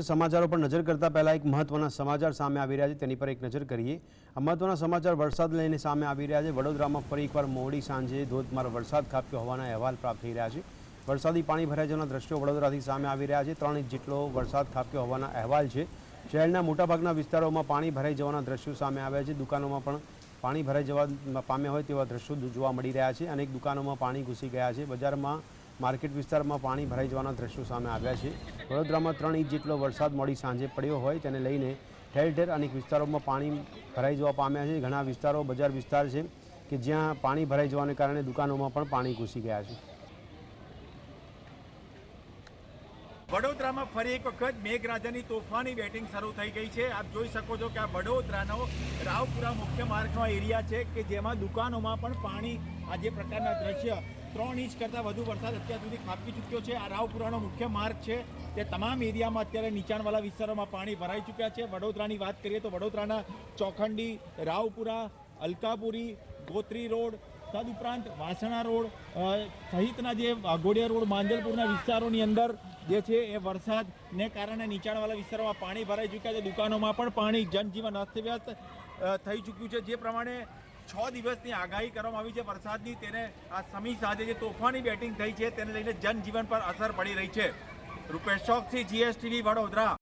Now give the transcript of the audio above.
સમાચારો પર નજર કરતા પહેલા એક મહત્વના સમાચાર સામે આવી રહ્યા છે તેની પર એક નજર કરીએ। આ મહત્વના સમાચાર વરસાદ લઈને સામે આવી રહ્યા છે। વડોદરામાં ફરી એકવાર મોડી સાંજે ધોધમાર વરસાદ ખાબક્યો હોવાના અહેવાલ પ્રાપ્ત થઈ રહ્યા છે। વરસાદી પાણી ભરાઈ જવાના દ્રશ્યો વડોદરાથી સામે આવી રહ્યા છે। 3 ઇંચ જેટલો વરસાદ ખાબક્યો હોવાના અહેવાલ છે। શહેરના મોટાભાગના વિસ્તારોમાં પાણી ભરાઈ જવાના દ્રશ્યો સામે આવ્યા છે। દુકાનોમાં પણ પાણી ભરાઈ જવા પામ્યા હોય તેવા દ્રશ્યો જોવા મળી રહ્યા છે। અનેક દુકાનોમાં પાણી ઘૂસી ગયા છે। બજારમાં मार्केट विस्तार में पानी भराई जवाना दृश्यों सामे आव्या छे। वडोदरा में 3 इंच जेटलो वरसाद मोडी सांजे पड्यो होय तेने लईने ठेर ठेर अनेक विस्तारों में पानी भराई जवा पाम्या छे। घणा विस्तारों बजार विस्तार है कि ज्यां पानी भराई जवाने कारणे दुकानों में पण पानी घूसी गया है। वडोदरा में फरी एक वखत मेघराजानी तोफानी बेटिंग शुरू थई गई है। आप जोई शको छो कि आ वडोदरानो रावपुरा मुख्य मार्गनो एरिया है कि जेमां दुकानों में पण पाणी आ जे प्रकारना दृश्य 3 इंच करता वधु वरसाद अत्यार सुधी खाबकी चूक्यो है। आ रावपुरानो मुख्य मार्ग है ते तमाम एरिया में अत्यारे नीचाणवाळा विस्तारों में पाणी भराई चूक्या है। वडोदरानी बात करिए तो वडोदराना चौखंडी, रावपुरा, अलकापुरी, गोत्री रोड तदुपरांत वासणा रोड सहितना जे वाघोडिया रोड માંજલપુરના વિસ્તારોની અંદર જે છે એ વરસાદને કારણે નીચાણવાળા વિસ્તારોમાં પાણી ભરાઈ ચૂક્યા છે। દુકાનોમાં પણ પાણી જનજીવન અસ્તવ્યસ્ત થઈ ચૂક્યું છે। જે પ્રમાણે 6 દિવસની આગાહી કરવામાં આવી છે વરસાદની, તેને આ સમી સાથે જે તોફાની બેટિંગ થઈ છે તેને લઈને જનજીવન પર અસર પડી રહી છે। રૂપેશ ચોકસી, GSTV, વડોદરા।